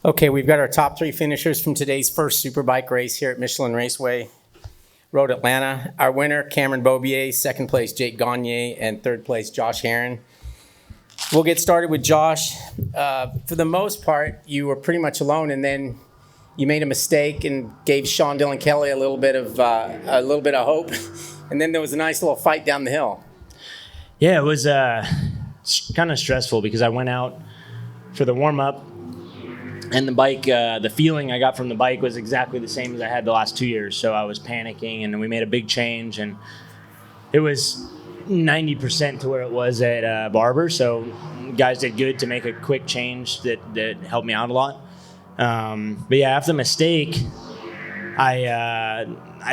Okay, we've got our top three finishers from today's first Superbike race here at Michelin Raceway Road Atlanta. Our winner, Cameron Beaubier, second place, Jake Gagne, and third place, Josh Herron. We'll get started with Josh. For the most part, you were pretty much alone, and then you made a mistake and gave Sean Dillon Kelly a little bit of hope, and then there was a nice little fight down the hill. Yeah, it was kind of stressful because I went out for the warm-up, and the bike, the feeling I got from the bike was exactly the same as I had the last 2 years. So I was panicking, and we made a big change, and it was 90% to where it was at Barber. So guys did good to make a quick change that helped me out a lot. But yeah, after the mistake, I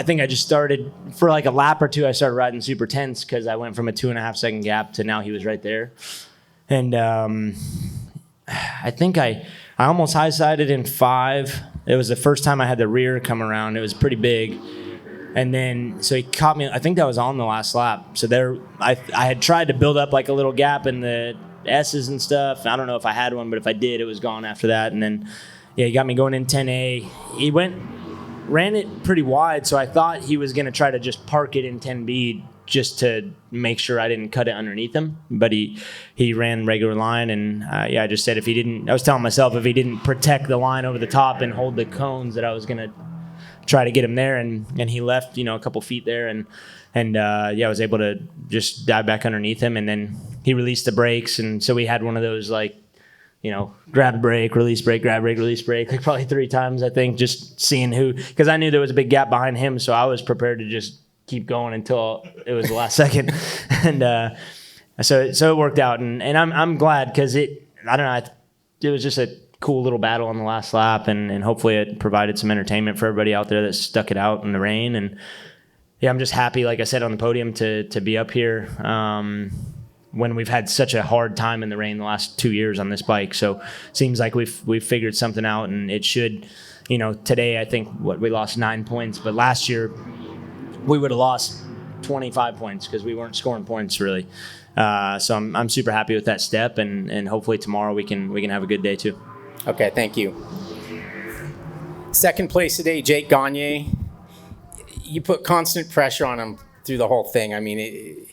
think I just started for like a lap or two. I started riding super tense because I went from a 2.5 second gap to now he was right there, and I think I almost high-sided in 5. It was the first time I had the rear come around. It was pretty big. And then, so he caught me, I think that was on the last lap. So there, I had tried to build up like a little gap in the S's and stuff. I don't know if I had one, but if I did, it was gone after that. And then, yeah, he got me going in 10A. He ran it pretty wide, so I thought he was going to try to just park it in 10B just to make sure I didn't cut it underneath him. But he ran regular line, and yeah, I just said I was telling myself if he didn't protect the line over the top and hold the cones that I was going to try to get him there, and he left, a couple feet there, and yeah, I was able to just dive back underneath him, and then he released the brakes, and so we had one of those grab brake, release brake, grab brake, release brake, like probably 3 times, I think, just seeing because I knew there was a big gap behind him, so I was prepared to just keep going until it was the last second. And so it worked out, and I'm glad because it was just a cool little battle on the last lap, and hopefully it provided some entertainment for everybody out there that stuck it out in the rain. And yeah, I'm just happy, like I said, on the podium to be up here when we've had such a hard time in the rain the last 2 years on this bike. So it seems like we've figured something out, and it should, today I think we lost 9 points, but last year we would have lost 25 points because we weren't scoring points really. So I'm super happy with that step, and hopefully tomorrow we can have a good day too. Okay, thank you. Second place today, Jake Gagne. You put constant pressure on him through the whole thing. I mean,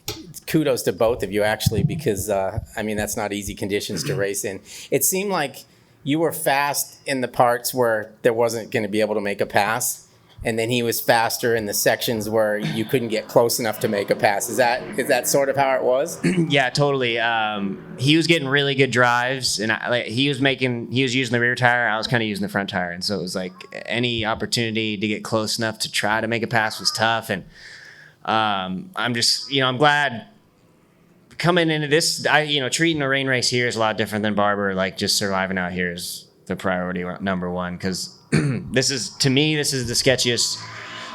kudos to both of you actually, because that's not easy conditions to race in. It seemed like you were fast in the parts where there wasn't going to be able to make a pass, and then he was faster in the sections where you couldn't get close enough to make a pass. Is that sort of how it was? Yeah, totally. He was getting really good drives, and he was using the rear tire. I was kind of using the front tire, and so it was like any opportunity to get close enough to try to make a pass was tough. And I'm just, I'm glad coming into this. Treating a rain race here is a lot different than Barber. Like just surviving out here is the priority number one, because this is the sketchiest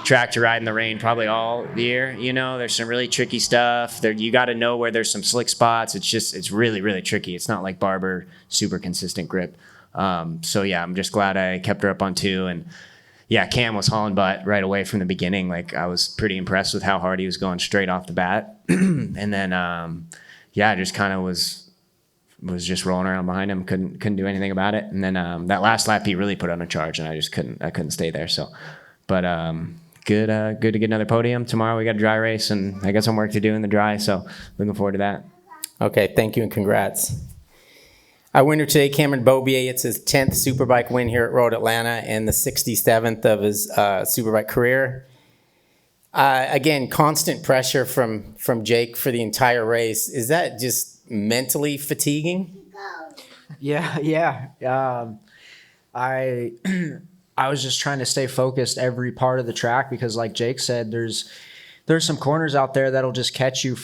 track to ride in the rain probably all year. There's some really tricky stuff there. You got to know where there's some slick spots. It's really, really tricky. It's not like Barber, super consistent grip. So yeah, I'm just glad I kept her up on 2. And yeah, Cam was hauling butt right away from the beginning. Like I was pretty impressed with how hard he was going straight off the bat. And then I just kind of was just rolling around behind him, couldn't do anything about it. And then that last lap he really put on a charge, and I just couldn't stay there. So, but good to get another podium. Tomorrow we got a dry race, and I got some work to do in the dry, so looking forward to that. Okay, thank you and congrats. Our winner today, Cameron Beaubier. It's his 10th Superbike win here at Road Atlanta and the 67th of his Superbike career. Again, constant pressure from Jake for the entire race. Is that just mentally fatiguing? Yeah. I was just trying to stay focused every part of the track because, like Jake said, there's some corners out there that'll just catch you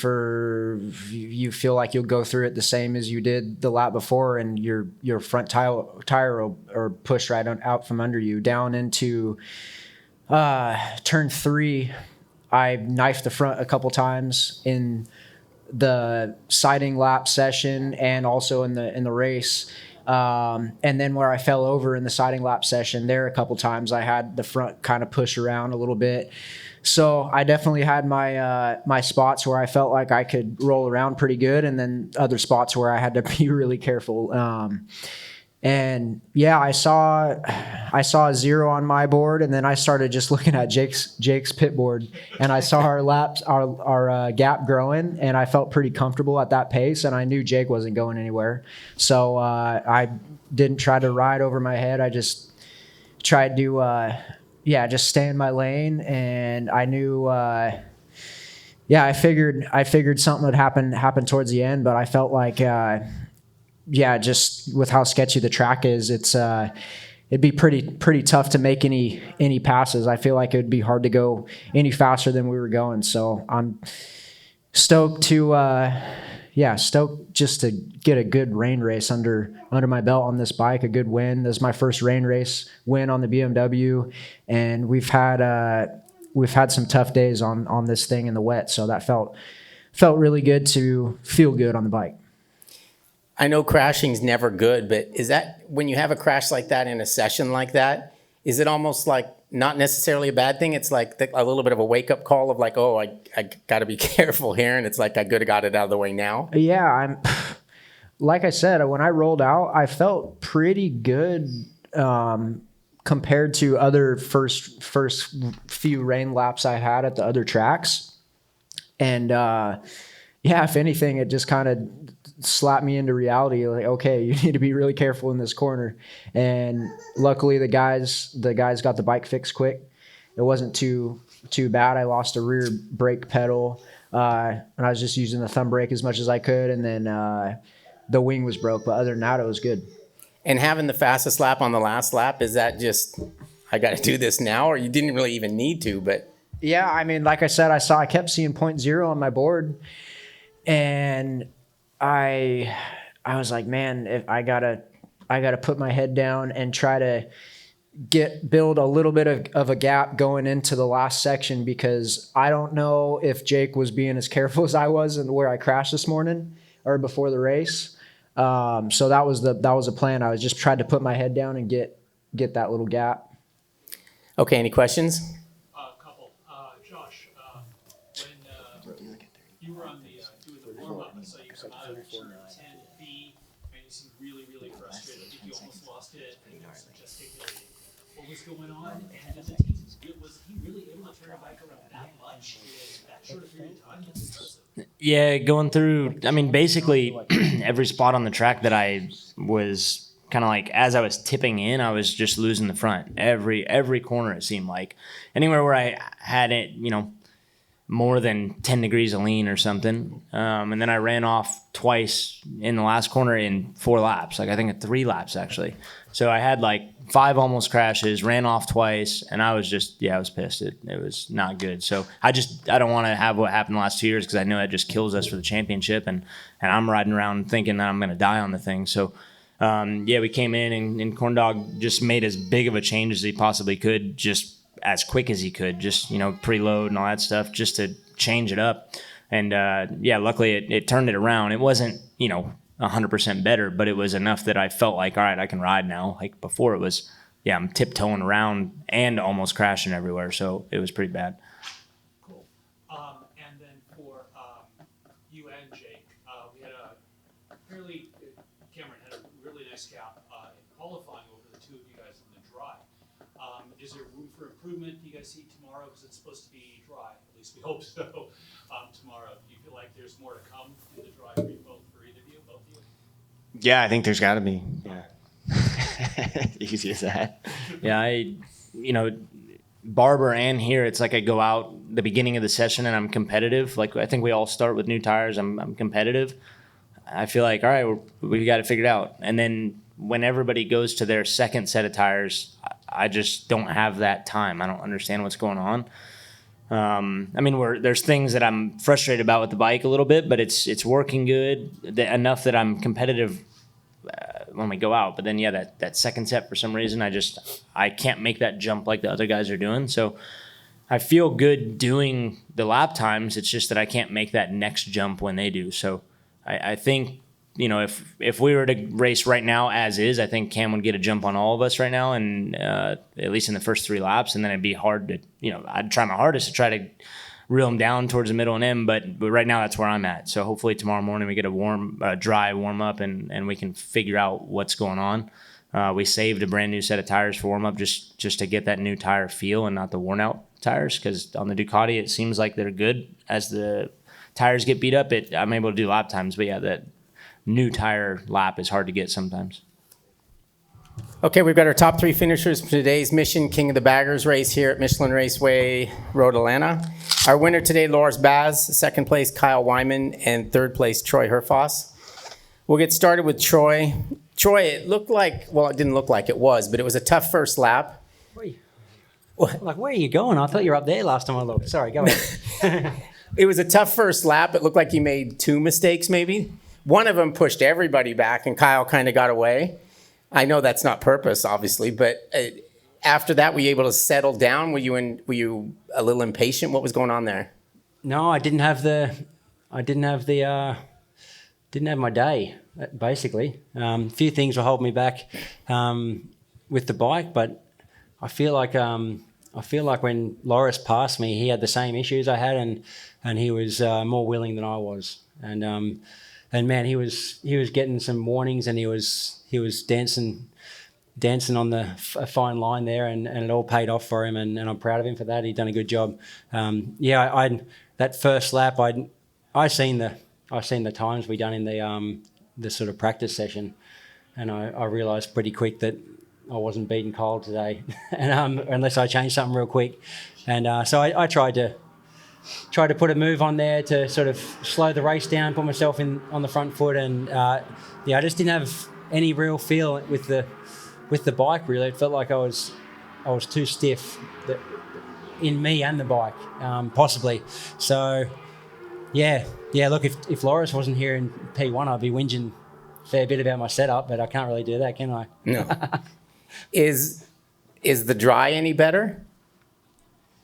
you feel like you'll go through it the same as you did the lap before, and your front tire will push right out from under you. Down into turn 3, I knifed the front a couple times in the sighting lap session and also in the race. And then where I fell over in the sighting lap session there a couple times, I had the front kind of push around a little bit. So I definitely had my spots where I felt like I could roll around pretty good, and then other spots where I had to be really careful. And yeah, I saw a 0 on my board, and then I started just looking at Jake's pit board, and I saw our gap growing, and I felt pretty comfortable at that pace, and I knew Jake wasn't going anywhere. So I didn't try to ride over my head. I just tried to just stay in my lane, and I knew I figured something would happen towards the end, but I felt like just with how sketchy the track is, it'd be pretty tough to make any passes. I feel like it would be hard to go any faster than we were going. So I'm stoked just to get a good rain race under my belt on this bike, a good win. This is my first rain race win on the BMW, and we've had some tough days on this thing in the wet. So that felt really good to feel good on the bike. I know crashing's never good, but is that when you have a crash like that in a session like that, is it almost like not necessarily a bad thing? It's like a little bit of a wake-up call of like, oh, I got to be careful here, and it's like I could have got it out of the way now. Yeah, like I said, when I rolled out, I felt pretty good compared to other first few rain laps I had at the other tracks. And if anything, it just kind of slapped me into reality. Like, okay, you need to be really careful in this corner. And luckily the guys got the bike fixed quick. It wasn't too bad. I lost a rear brake pedal, and I was just using the thumb brake as much as I could. And then the wing was broke, but other than that, it was good. And having the fastest lap on the last lap, is that just, I got to do this now, or you didn't really even need to, but. Yeah, I mean, like I said, I kept seeing 0.0 on my board, and I was like, man, if I gotta put my head down and try to build a little bit of a gap going into the last section, because I don't know if Jake was being as careful as I was and where I crashed this morning or before the race. So that was the plan. I was just trying to put my head down and get that little gap. Okay, any questions? Couple. Josh, when you were on doing the warm-up, I saw you come out of turn 10B, and you seemed really, really frustrated. I think you almost lost it, and you were gesticulating. What was going on? And was he really able to turn a bike around that much in that short a period of time? That's impressive. Yeah, going through, I mean, basically every spot on the track that I was kind of like, as I was tipping in, I was just losing the front. Every corner, it seemed like. Anywhere where I had it, more than 10 degrees of lean or something. And then I ran off twice in the last corner in 4 laps. Like I think 3 laps actually. So I had like 5 almost crashes, ran off twice, and I was pissed. It was not good. So I don't want to have what happened the last 2 years, because I know it just kills us for the championship, and I'm riding around thinking that I'm going to die on the thing. So we came in, and Corn Dog just made as big of a change as he possibly could, just as quick as he could, just preload and all that stuff, just to change it up. And luckily it turned it around. It wasn't 100% better, but it was enough that I felt like, all right, I can ride now. Like before, it was I'm tiptoeing around and almost crashing everywhere, so it was pretty bad. Cool. And then for you and Jake, we had Cameron had a really nice gap in qualifying over the two of you guys on the dry. Is there room for improvement, do you guys see tomorrow? Because it's supposed to be dry, at least we hope so, tomorrow. Do you feel like there's more to come in the dry for either of you, both of you? Yeah, I think there's got to be. Yeah. Easy as that. Yeah, Barber and here, it's like I go out the beginning of the session and I'm competitive. Like I think we all start with new tires. I'm competitive. I feel like, all right, we got it figured out. And then when everybody goes to their second set of tires, I just don't have that time. I don't understand what's going on. There's things that I'm frustrated about with the bike a little bit, but it's working good enough that I'm competitive when we go out. But then, that second set, for some reason, I can't make that jump like the other guys are doing. So I feel good doing the lap times. It's just that I can't make that next jump when they do. So I think, if we were to race right now as is, I think Cam would get a jump on all of us right now, and at least in the first 3 laps, and then it'd be hard to, I'd try my hardest to try to reel him down towards the middle and end, but right now that's where I'm at. So hopefully tomorrow morning we get a dry warm up, and we can figure out what's going on. We saved a brand new set of tires for warm up just to get that new tire feel and not the worn out tires. Because on the Ducati, it seems like they're good. As the tires get beat up, I'm able to do lap times. But yeah, that new tire lap is hard to get sometimes. Okay, we've got our top 3 finishers for today's Mission King of the Baggers race here at Michelin Raceway Road Atlanta. Our winner today, Loris Baz, second place, Kyle Wyman, and third place, Troy Herfoss. We'll get started with Troy. Troy, it looked like, well, it didn't look like it was, but it was a tough first lap. Like, where are you going? I thought you were up there last time I looked. Sorry, go ahead. It was a tough first lap. It looked like you made 2 mistakes maybe. One of them pushed everybody back, and Kyle kind of got away. I know that's not purpose, obviously, but after that, were you able to settle down? Were you a little impatient? What was going on there? No, I didn't have my day, basically. A few things were holding me back with the bike, but I feel like when Loris passed me, he had the same issues I had, and he was more willing than I was, and man, he was getting some warnings, and he was dancing on the fine line there, and it all paid off for him, and I'm proud of him for that. He'd done a good job. That first lap, I seen the times we done in the sort of practice session, and I realised pretty quick that I wasn't beating Kyle today, and unless I changed something real quick, and so I tried to put a move on there to sort of slow the race down, put myself on the front foot, and I just didn't have any real feel with the bike. Really, it felt like I was too stiff in me and the bike, possibly. So yeah. Look, if Loris wasn't here in P1, I'd be whinging a fair bit about my setup, but I can't really do that, can I? No. Is the dry any better?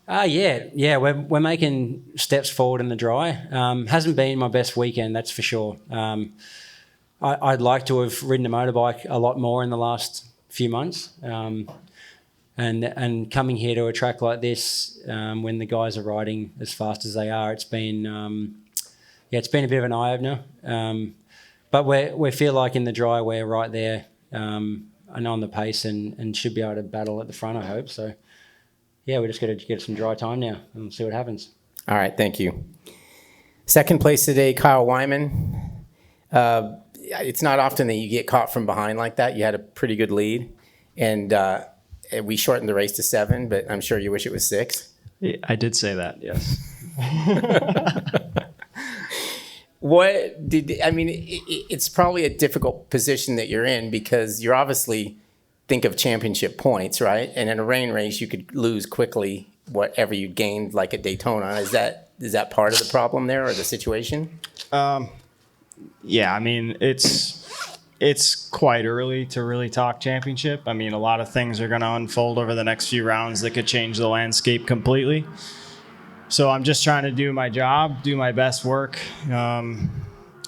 Yeah. We're making steps forward in the dry. Hasn't been my best weekend, that's for sure. I'd like to have ridden a motorbike a lot more in the last few months. And coming here to a track like this, when the guys are riding as fast as they are, it's been a bit of an eye opener. But we feel like in the dry we're right there, and on the pace, and should be able to battle at the front, I hope. So yeah, we just got to get some dry time now and see what happens. All right, thank you. Second place today, Kyle Wyman. It's not often that you get caught from behind like that. You had a pretty good lead, and we shortened the race to 7, but I'm sure you wish it was 6. Yeah, I did say that, yes. It's probably a difficult position that you're in, because you're obviously think of championship points, right? And in a rain race, you could lose quickly whatever you gained, like at Daytona. Is that part of the problem there, or the situation? Yeah, I mean, it's quite early to really talk championship. I mean, a lot of things are going to unfold over the next few rounds that could change the landscape completely. So I'm just trying to do my job, do my best work. I'm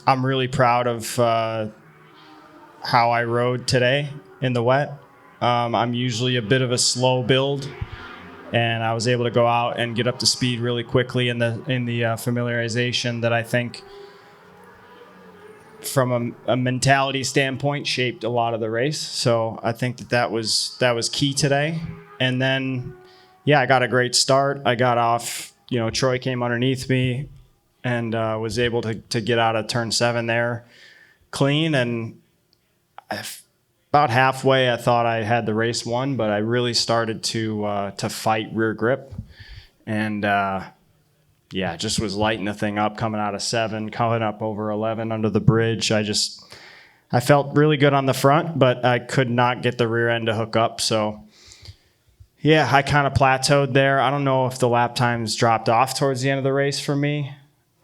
really proud of how I rode today in the wet. I'm usually a bit of a slow build, and I was able to go out and get up to speed really quickly in the familiarization that I think, from a mentality standpoint, shaped a lot of the race. So I think that was key today. And then, yeah, I got a great start. I got off. Troy came underneath me and was able to get out of turn 7 there clean. And about halfway, I thought I had the race won, but I really started to fight rear grip. And just was lighting the thing up, coming out of 7, coming up over 11 under the bridge. I felt really good on the front, but I could not get the rear end to hook up. So yeah, I kind of plateaued there. I don't know if the lap times dropped off towards the end of the race for me.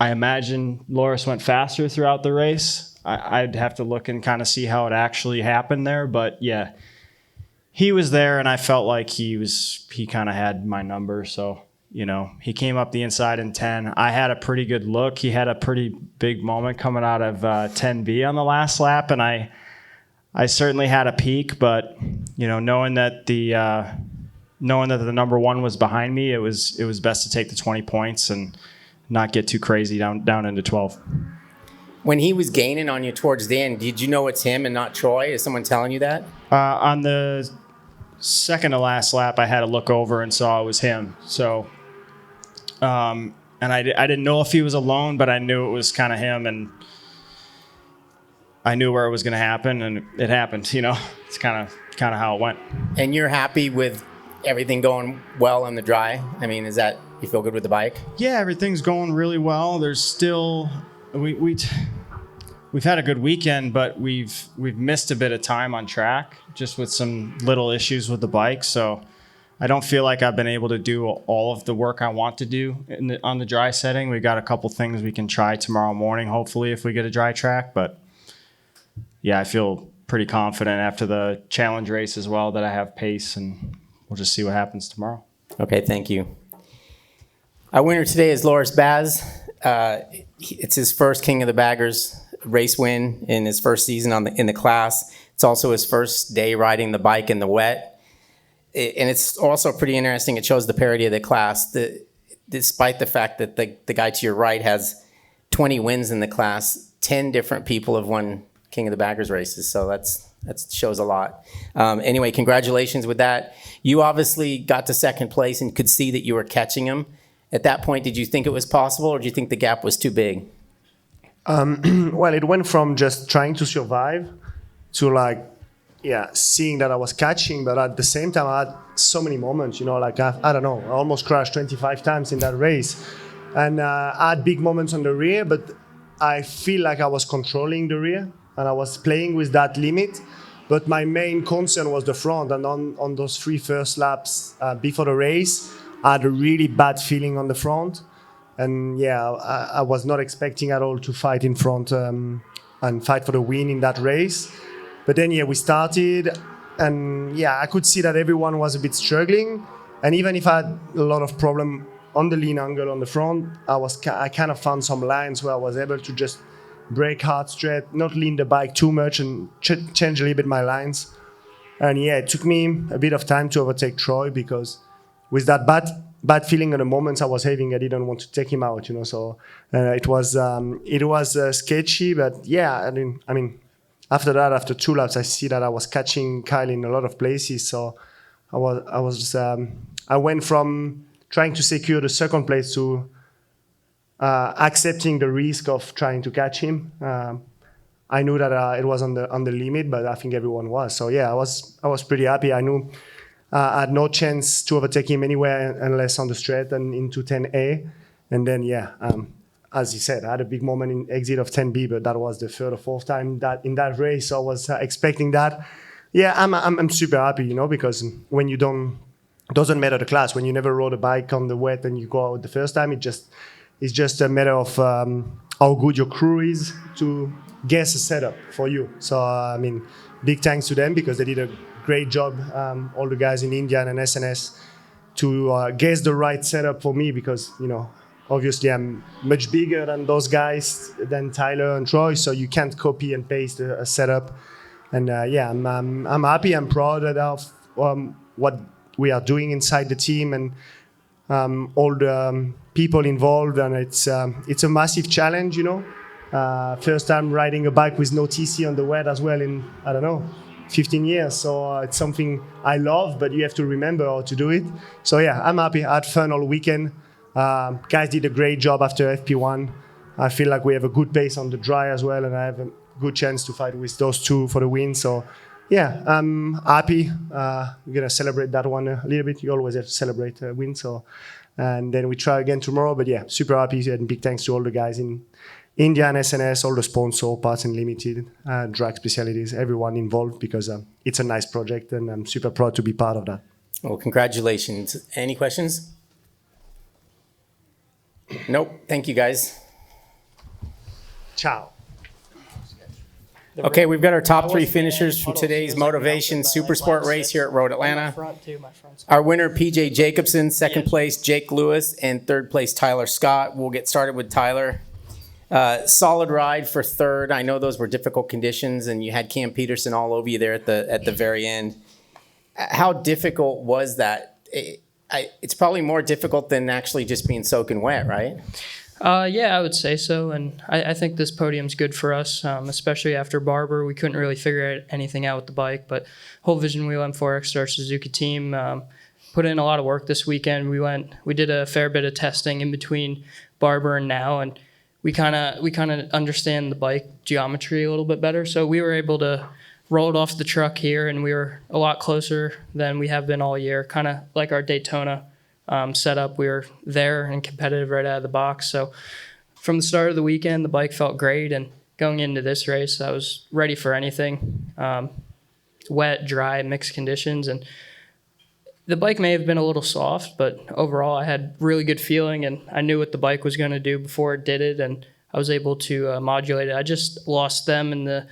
I imagine Loris went faster throughout the race. I'd have to look and kind of see how it actually happened there. But yeah, he was there, and I felt like he kind of had my number. So, he came up the inside in 10. I had a pretty good look. He had a pretty big moment coming out of 10B on the last lap, and I certainly had a peak. But, knowing that the number 1 was behind me, it was best to take the 20 points and not get too crazy down into 12. When he was gaining on you towards the end, did you know it's him and not Troy? Is someone telling you that? On the second to last lap, I had to look over and saw it was him. So, and I didn't know if he was alone, but I knew it was kind of him, and I knew where it was going to happen, and it happened. You know, it's kind of how it went. And you're happy with everything going well on the dry? I mean, is that you feel good with the bike? Yeah, everything's going really well. There's still we've had a good weekend, but we've missed a bit of time on track just with some little issues with the bike. So I don't feel like I've been able to do all of the work I want to do on the dry setting. We got a couple things we can try tomorrow morning, hopefully, if we get a dry track. But yeah, I feel pretty confident after the challenge race as well that I have pace, and we'll just see what happens tomorrow. Okay, thank you. Our winner today is Loris Baz. It's his first King of the Baggers race win in his first season in the class. It's also his first day riding the bike in the wet. And it's also pretty interesting. It shows the parity of the class. Despite the fact that the guy to your right has 20 wins in the class, 10 different people have won King of the Baggers races. So that shows a lot. Anyway, congratulations with that. You obviously got to second place and could see that you were catching him. At that point, did you think it was possible, or did you think the gap was too big? Well, it went from just trying to survive to seeing that I was catching, but at the same time, I had so many moments, I don't know, I almost crashed 25 times in that race. And I had big moments on the rear, but I feel like I was controlling the rear and I was playing with that limit. But my main concern was the front. And on those 3 first laps before the race, I had a really bad feeling on the front. And yeah, I was not expecting at all to fight in front and fight for the win in that race. But then, we started, and I could see that everyone was a bit struggling. And even if I had a lot of problem on the lean angle on the front, I kind of found some lines where I was able to just brake hard straight, not lean the bike too much, and change a little bit my lines. And it took me a bit of time to overtake Troy, because with that bad feeling in the moments I was having, I didn't want to take him out, So it was sketchy, but I mean, after that, after 2 laps, I see that I was catching Kyle in a lot of places. So I went from trying to secure the second place to accepting the risk of trying to catch him. I knew that it was on the limit, but I think everyone was. So I was pretty happy. I knew I had no chance to overtake him anywhere unless on the straight and into 10A. And then, as you said, I had a big moment in exit of 10B, but that was the 3rd or 4th time that in that race, so I was expecting that. I'm super happy, because when you doesn't matter the class, when you never rode a bike on the wet and you go out the first time, it's just a matter of how good your crew is to guess a setup for you. So, big thanks to them, because they did a great job, all the guys in India and SNS, to guess the right setup for me, because, obviously I'm much bigger than those guys, than Tyler and Troy, so you can't copy and paste a setup. And I'm happy, I'm proud of what we are doing inside the team, and all the people involved, and it's a massive challenge, First time riding a bike with no TC on the wet as well in, 15 years. So it's something I love, but you have to remember how to do it. So I'm happy. I had fun all weekend. Guys did a great job after FP1. I feel like we have a good pace on the dry as well, and I have a good chance to fight with those 2 for the win. So I'm happy. We're gonna celebrate that one a little bit. You always have to celebrate a win. So, and then we try again tomorrow. But super happy, and big thanks to all the guys in India and SNS, all the sponsors, Parts Unlimited, Drag Specialties, everyone involved, because it's a nice project, and I'm super proud to be part of that. Well, congratulations. Any questions? Nope. Thank you, guys. Ciao. Okay, we've got our top 3 finishers from today's Motovation Supersport race here at Road Atlanta. Our winner, PJ Jacobson, 2nd place, Jake Lewis, and 3rd place, Tyler Scott. We'll get started with Tyler. Solid ride for 3rd. I know those were difficult conditions, and you had Cam Peterson all over you there at the very end. How difficult was that? It's probably more difficult than actually just being soaking wet, right? Yeah, I would say so, and I think this podium's good for us, especially after Barber. We couldn't really figure anything out with the bike, but Whole Vision Wheel M4X, our Suzuki team, put in a lot of work this weekend. We did a fair bit of testing in between Barber and now, and we kind of understand the bike geometry a little bit better. So we were able to roll it off the truck here, and we were a lot closer than we have been all year, kind of like our Daytona setup. We were there and competitive right out of the box. So from the start of the weekend, the bike felt great, and going into this race, I was ready for anything. Wet, dry, mixed conditions, and the bike may have been a little soft, but overall I had really good feeling, and I knew what the bike was going to do before it did it, and I was able to modulate it. I just lost them in the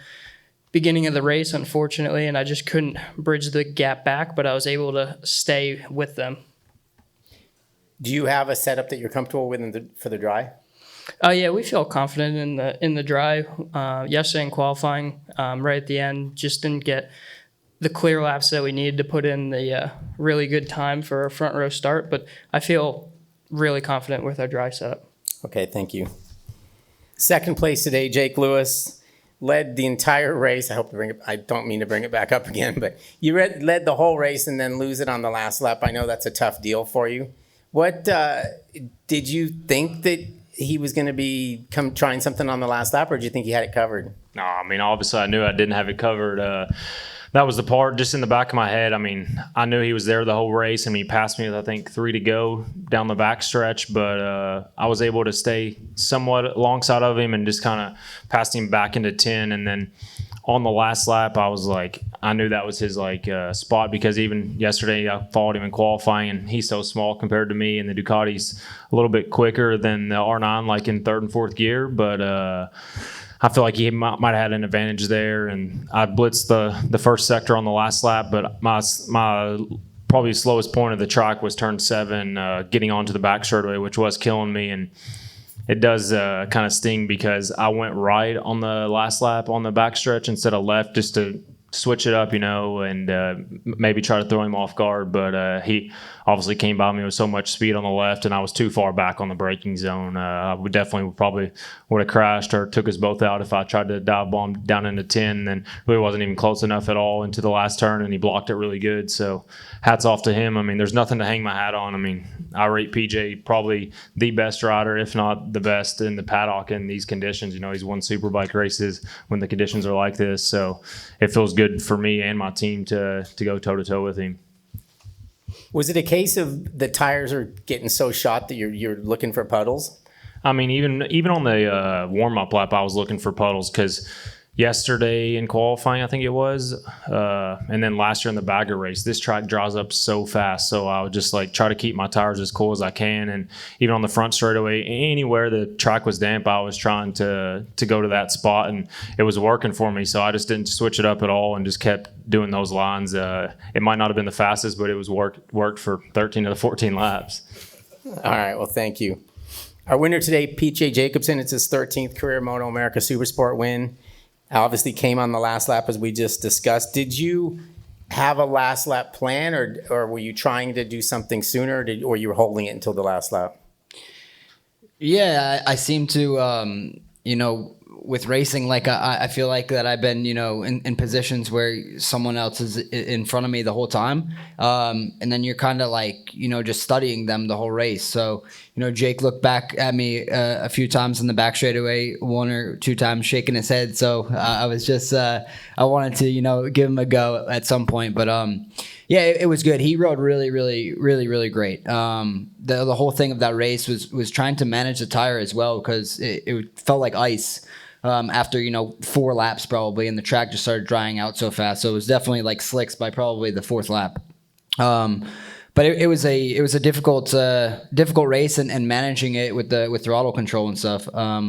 beginning of the race, unfortunately, and I just couldn't bridge the gap back, but I was able to stay with them. Do you have a setup that you're comfortable with for the dry? Yeah, we feel confident in the dry. Yesterday in qualifying, right at the end, just didn't get the clear laps that we needed to put in the really good time for a front row start, but I feel really confident with our dry setup. Okay, thank you. Second place today, Jake Lewis led the entire race. I don't mean to bring it back up again, but you led the whole race and then lose it on the last lap. I know that's a tough deal for you. What did you think that he was going to be trying something on the last lap, or did you think he had it covered? No, I mean, obviously I knew I didn't have it covered. That was the part just in the back of my head. I mean, I knew he was there the whole race, and he passed me with, I think, 3 to go down the back stretch, but I was able to stay somewhat alongside of him and just kind of passed him back into 10. And then on the last lap, I knew that was his spot, because even yesterday I followed him in qualifying, and he's so small compared to me, and the Ducati's a little bit quicker than the R9, like in third and fourth gear. But I feel like he might have had an advantage there, and I blitzed the first sector on the last lap, but my probably slowest point of the track was turn 7, getting onto the back straightaway, which was killing me, and it does kind of sting because I went right on the last lap on the back stretch instead of left, just to switch it up, and maybe try to throw him off guard. But he obviously came by me with so much speed on the left, and I was too far back on the braking zone. I would probably would have crashed or took us both out if I tried to dive bomb down into 10. And really wasn't even close enough at all into the last turn, and he blocked it really good. So hats off to him. I mean, there's nothing to hang my hat on. I mean, I rate PJ probably the best rider, if not the best in the paddock in these conditions. He's won Superbike races when the conditions are like this. So it feels good for me and my team to go toe-to-toe with him. Was it a case of the tires are getting so shot that you're looking for puddles? I mean, even on the warm-up lap, I was looking for puddles, because yesterday in qualifying, I think it was, and then last year in the bagger race, this track draws up so fast. So I would just try to keep my tires as cool as I can. And even on the front straightaway, anywhere the track was damp, I was trying to go to that spot, and it was working for me. So I just didn't switch it up at all and just kept doing those lines. It might not have been the fastest, but it was worked for 13 of the 14 laps. All right, well, thank you. Our winner today, P.J. Jacobson. It's his 13th career MotoAmerica Supersport win. Obviously came on the last lap, as we just discussed. Did you have a last lap plan, or were you trying to do something sooner, or you were holding it until the last lap? Yeah, I seem to, with racing, I feel like that I've been, in positions where someone else is in front of me the whole time. And then you're kind of just studying them the whole race. So, Jake looked back at me a few times in the back straightaway, 1 or 2 times shaking his head. So I was just, I wanted to, give him a go at some point. But yeah, it was good. He rode really, really, really, really great. The whole thing of that race was trying to manage the tire as well, because it felt like ice. After 4 laps probably, and the track just started drying out so fast. So it was definitely slicks by probably the 4th lap. But it was a difficult race, and managing it with throttle control and stuff.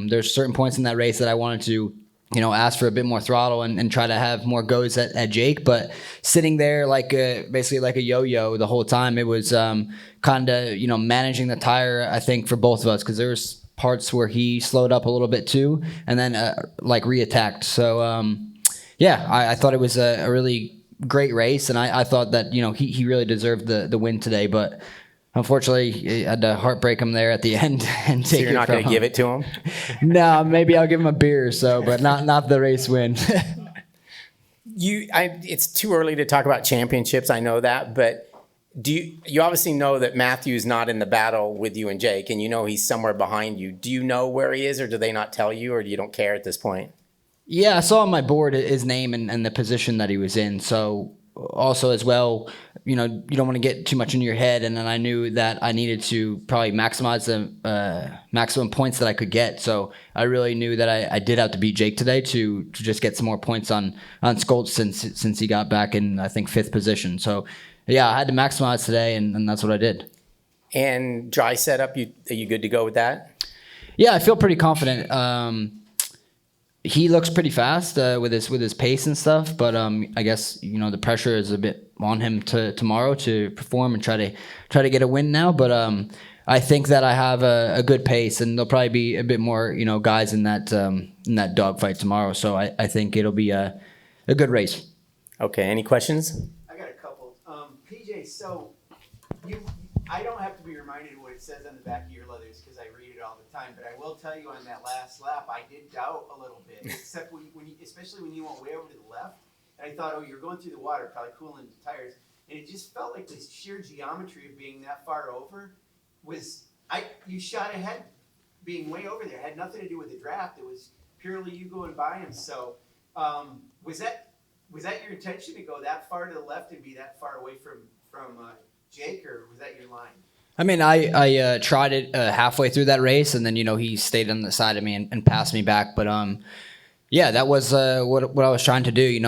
There's certain points in that race that I wanted to ask for a bit more throttle and try to have more goes at Jake, but sitting there basically like a yo-yo the whole time, it was kind of managing the tire, I think, for both of us, because there was parts where he slowed up a little bit too, and then reattacked. So yeah, I thought it was a really great race, and I thought that he really deserved the win today. But unfortunately, I had to heartbreak him there at the end and take So you're it not from going to him. give it to him? No, maybe I'll give him a beer or so, but not the race win. It's too early to talk about championships. I know that, but you obviously know that Matthew's not in the battle with you and Jake, and you know he's somewhere behind you. Do you know where he is, or do they not tell you, or do you don't care at this point? Yeah, I saw on my board his name and the position that he was in. So also as well, you don't want to get too much in your head. And then I knew that I needed to probably maximize the maximum points that I could get. So I really knew that I did have to beat Jake today to just get some more points on Skoltz since he got back in, I think, 5th position. So yeah, I had to maximize today, and that's what I did. And dry setup, are you good to go with that? Yeah, I feel pretty confident. He looks pretty fast with his pace and stuff, but I guess the pressure is a bit on him tomorrow to perform and try to get a win now. But I think that I have a good pace, and there'll probably be a bit more guys in that dogfight tomorrow. So I think it'll be a good race. Okay. Any questions? I got a couple. PJ, so I don't have to be reminded of what it says on the back of your leathers because I read it all the time. But I will tell you on that last lap, I did doubt a little bit, except especially when you went way over to the left, and I thought, oh, you're going through the water, probably cooling the tires, and it just felt like this sheer geometry of being that far over you shot ahead, being way over there. It had nothing to do with the draft. It was purely you going by him. So was that your intention to go that far to the left and be that far away from Jake, or was that your line? I mean, I tried it halfway through that race, and then he stayed on the side of me and passed me back. But yeah, that was what I was trying to do.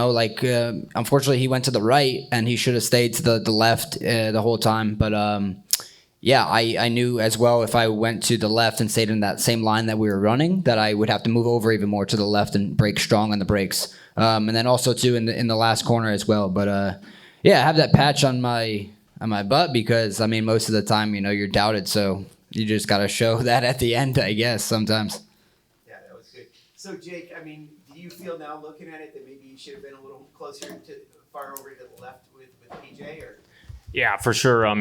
Unfortunately, he went to the right, and he should have stayed to the left the whole time. But yeah, I knew as well if I went to the left and stayed in that same line that we were running, that I would have to move over even more to the left and brake strong on the brakes. And then also too in the last corner as well. But yeah, I have that patch on my butt because most of the time you're doubted, so you just got to show that at the end, I guess, sometimes. Yeah, that was good. So Jake, do you feel now looking at it that maybe you should have been a little closer far over to the left with PJ, or? Yeah, for sure. I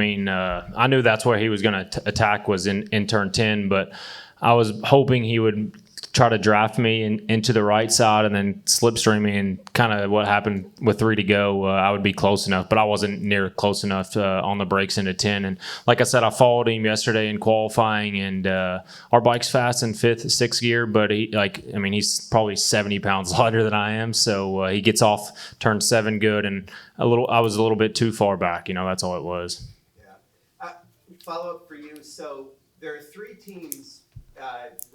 knew that's where he was going to attack was in turn 10, but I was hoping he would try to draft me into the right side and then slipstream me, and kind of what happened with 3 to go, I would be close enough, but I wasn't near close enough on the brakes into 10. And like I said, I followed him yesterday in qualifying, and our bike's fast in 5th, 6th gear, but he's probably 70 pounds lighter than I am, so he gets off turn 7 good, and I was a little bit too far back. That's all it was. Yeah. Follow up for you. So there are 3 teams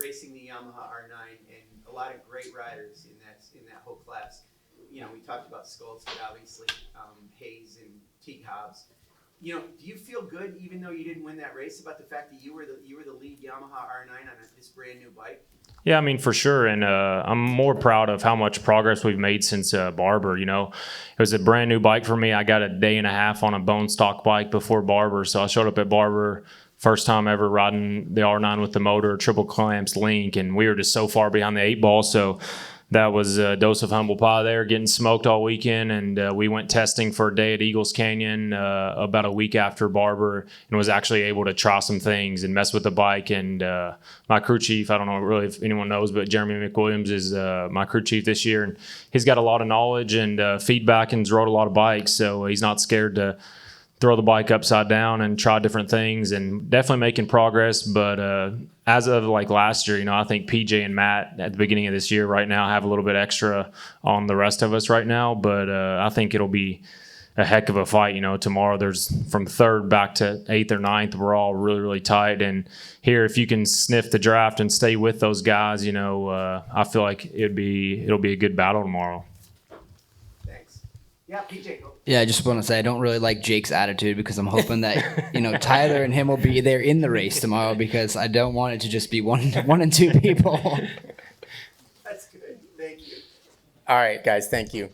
racing the Yamaha R9, and a lot of great riders in that whole class. We talked about Skoltz, but obviously Hayes and Teague Hobbs. Do you feel good, even though you didn't win that race, about the fact that you were the lead Yamaha R9 on this brand new bike? Yeah, for sure. And I'm more proud of how much progress we've made since Barber. It was a brand new bike for me. I got a day and a half on a bone stock bike before Barber. So I showed up at Barber, first time ever riding the R9 with the motor, triple clamps, link, and we were just so far behind the 8 ball. So that was a dose of humble pie there, getting smoked all weekend. And we went testing for a day at Eagles Canyon about a week after Barber, and was actually able to try some things and mess with the bike. And my crew chief, I don't know really if anyone knows, but Jeremy McWilliams is my crew chief this year. And he's got a lot of knowledge and feedback, and has rode a lot of bikes. So he's not scared to throw the bike upside down and try different things, and definitely making progress. But as of last year, I think PJ and Matt at the beginning of this year right now have a little bit extra on the rest of us right now. But I think it'll be a heck of a fight. Tomorrow there's from 3rd back to 8th or 9th. We're all really, really tight. And here, if you can sniff the draft and stay with those guys, I feel like it'll be a good battle tomorrow. Thanks. Yeah, PJ, go. Yeah, I just want to say I don't really like Jake's attitude, because I'm hoping that Tyler and him will be there in the race tomorrow, because I don't want it to just be one and two people. That's good. Thank you. All right, guys. Thank you.